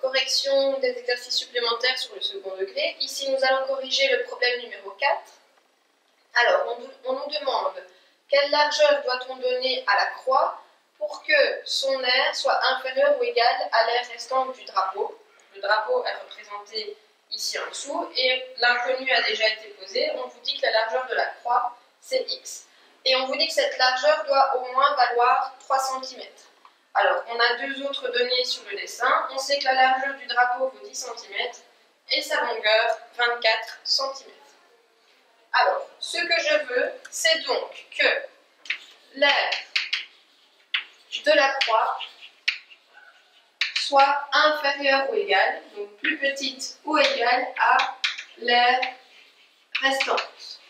correction des exercices supplémentaires sur le second degré. Ici, nous allons corriger le problème numéro 4. Alors, on nous demande quelle largeur doit-on donner à la croix pour que son aire soit inférieur ou égal à l'aire restante du drapeau. Le drapeau est représenté ici en dessous et l'inconnu a déjà été posé. On vous dit que la largeur de la croix, c'est x. Et on vous dit que cette largeur doit au moins valoir 3 cm. Alors, on a deux autres données sur le dessin. On sait que la largeur du drapeau vaut 10 cm et sa longueur 24 cm. Alors, ce que je veux, c'est donc que l'aire de la croix soit inférieure ou égale, donc plus petite ou égale à l'aire restante.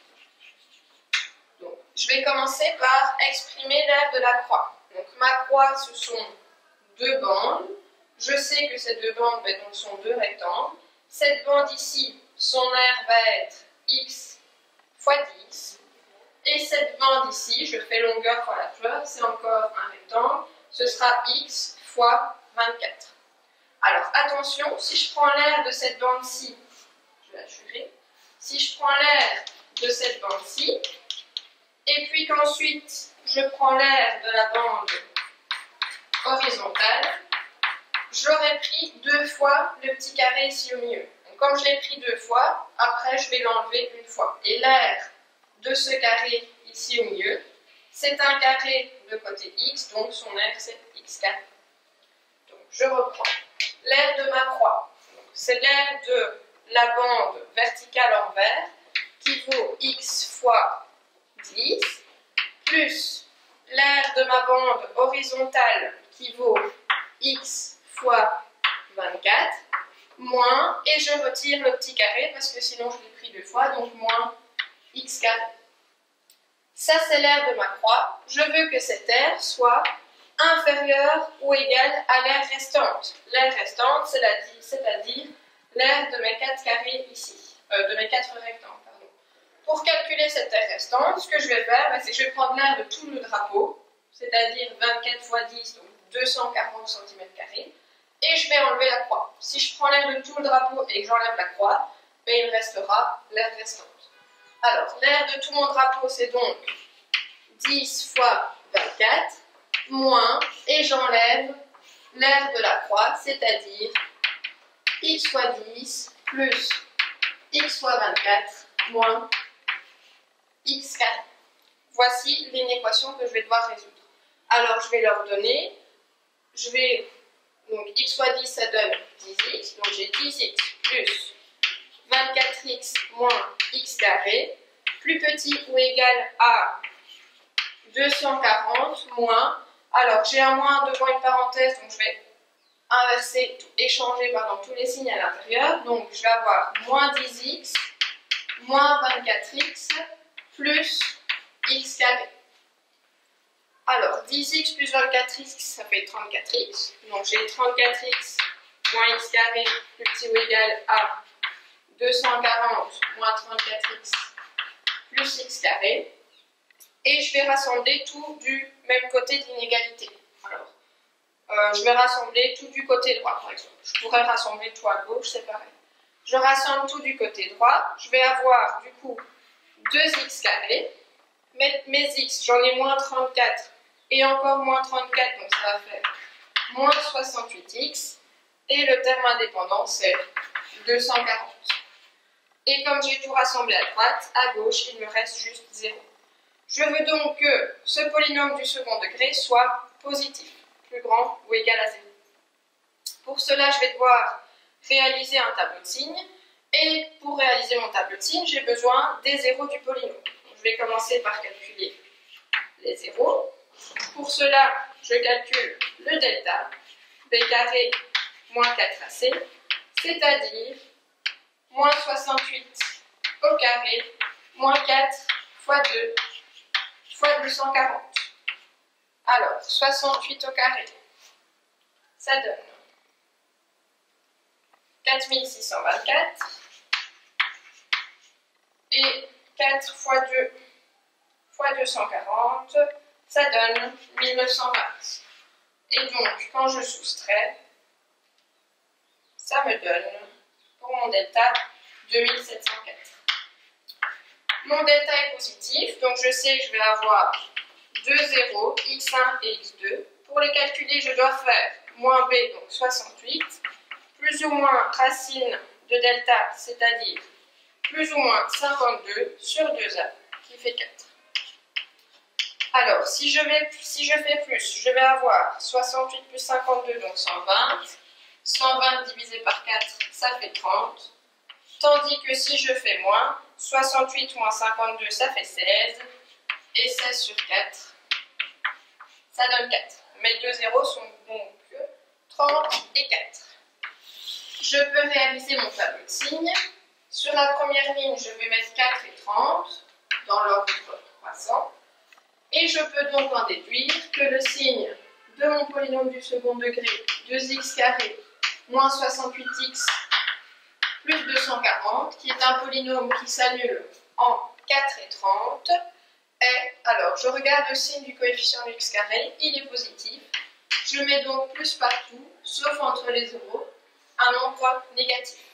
Donc, je vais commencer par exprimer l'aire de la croix. Donc, ma croix, ce sont deux bandes. Je sais que ces deux bandes donc, sont deux rectangles. Cette bande ici, son aire va être x fois 10. Et cette bande ici, je fais longueur fois largeur, c'est encore un rectangle. Ce sera x fois 24. Alors, attention, si je prends l'aire de cette bande-ci, je vais la jurer, si je prends l'aire de cette bande-ci, et puis qu'ensuite, je prends l'aire de la bande horizontale, j'aurais pris deux fois le petit carré ici au milieu. Donc, comme je l'ai pris deux fois, après, je vais l'enlever une fois. Et l'aire de ce carré ici au milieu, c'est un carré de côté x, donc son aire, c'est x carré. Donc, je reprends. L'aire de ma croix, c'est l'aire de la bande verticale en vert qui vaut x fois 10, plus l'aire de ma bande horizontale qui vaut x fois 24, moins, et je retire le petit carré parce que sinon je l'ai pris deux fois, donc moins x carré. Ça, c'est l'aire de ma croix. Je veux que cette aire soit inférieure ou égale à l'aire restante. L'aire restante, c'est-à-dire l'aire de mes 4 carrés ici, de mes 4 rectangles. Pardon. Pour calculer cette aire restante, ce que je vais faire, c'est que je vais prendre l'aire de tout le drapeau, c'est-à-dire 24 fois 10, donc 240 cm², et je vais enlever la croix. Si je prends l'aire de tout le drapeau et que j'enlève la croix, il me restera l'aire restante. Alors, l'aire de tout mon drapeau, c'est donc 10 fois 24, moins, et j'enlève l'aire de la croix, c'est-à-dire x fois 10 plus x fois 24 moins x carré. Voici l'inéquation que je vais devoir résoudre. Alors, je vais leur donner, donc x fois 10, ça donne 10x, donc j'ai 10x plus 24x moins x carré, plus petit ou égal à 240 moins, alors j'ai un moins devant une parenthèse, donc je vais échanger tous les signes à l'intérieur, donc je vais avoir moins 10x, moins 24x, plus x carré. Alors, 10x plus 24x, ça fait 34x, donc j'ai 34x moins x carré plus petit ou égal à 240 moins 34x plus x carré. Et je vais rassembler tout du même côté de l'inégalité. Alors, je vais rassembler tout du côté droit, par exemple. Je pourrais rassembler tout à gauche, c'est pareil. Je rassemble tout du côté droit. Je vais avoir, du coup, 2x carré. Mes x, j'en ai moins 34 et encore moins 34, donc ça va faire moins 68x. Et le terme indépendant, c'est 240. Et comme j'ai tout rassemblé à droite, à gauche, il me reste juste 0. Je veux donc que ce polynôme du second degré soit positif, plus grand ou égal à 0. Pour cela, je vais devoir réaliser un tableau de signes. Et pour réaliser mon tableau de signes, j'ai besoin des zéros du polynôme. Donc, je vais commencer par calculer les zéros. Pour cela, je calcule le delta, b carré moins 4ac, c'est-à-dire moins 68 au carré, moins 4 fois 2 fois 240. Alors, 68 au carré, ça donne 4624. Et 4 fois 2 fois 240, ça donne 1920. Et donc, quand je soustrais, ça me donne, pour mon delta, 2704. Mon delta est positif, donc je sais que je vais avoir 2 zéros, x1 et x2. Pour les calculer, je dois faire moins b, donc 68, plus ou moins racine de delta, c'est-à-dire plus ou moins 52 sur 2a, qui fait 4. Alors, si je fais plus, je vais avoir 68 plus 52, donc 120. 120 divisé par 4, ça fait 30. Tandis que si je fais moins, 68 moins 52, ça fait 16. Et 16 sur 4, ça donne 4. Mes deux zéros sont donc 30 et 4. Je peux réaliser mon tableau de signes. Sur la première ligne, je vais mettre 4 et 30 dans l'ordre croissant. Et je peux donc en déduire que le signe de mon polynôme du second degré, 2x carré moins 68x plus 240, qui est un polynôme qui s'annule en 4 et 30, est, alors je regarde le signe du coefficient de x carré, il est positif. Je mets donc plus partout, sauf entre les zéros, un nombre négatif.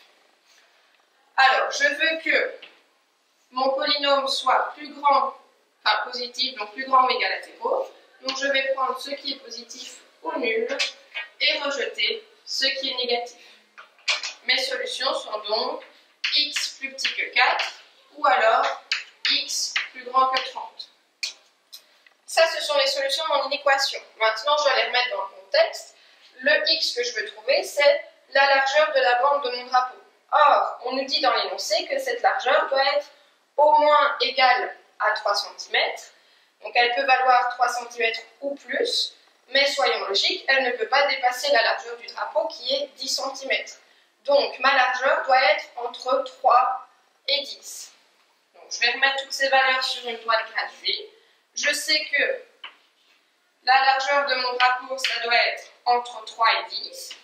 Alors, je veux que mon polynôme soit plus grand, enfin positif, donc plus grand ou égal à 0. Donc je vais prendre ce qui est positif ou nul et rejeter ce qui est négatif. Mes solutions sont donc x plus petit que 4 ou alors x plus grand que 30. Ça, ce sont les solutions de mon inéquation. Maintenant, je vais les remettre dans le contexte. Le x que je veux trouver, c'est la largeur de la bande de mon drapeau. Or, on nous dit dans l'énoncé que cette largeur doit être au moins égale à 3 cm. Donc, elle peut valoir 3 cm ou plus, mais soyons logiques, elle ne peut pas dépasser la largeur du drapeau qui est 10 cm. Donc, ma largeur doit être entre 3 et 10. Donc, je vais remettre toutes ces valeurs sur une toile graduée. Je sais que la largeur de mon drapeau, ça doit être entre 3 et 10.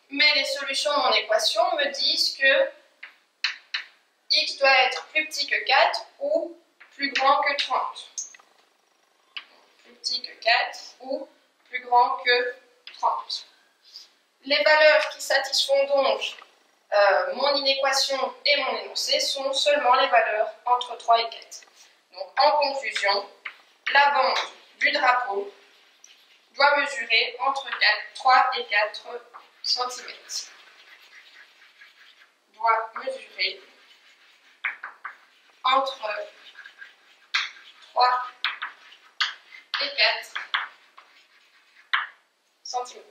Mais les solutions de mon équation me disent que x doit être plus petit que 4 ou plus grand que 30. Plus petit que 4 ou plus grand que 30. Les valeurs qui satisfont donc mon inéquation et mon énoncé sont seulement les valeurs entre 3 et 4. Donc en conclusion, la bande du drapeau doit mesurer entre 3 et 4 cm. Doit mesurer entre 3 et 4 cm.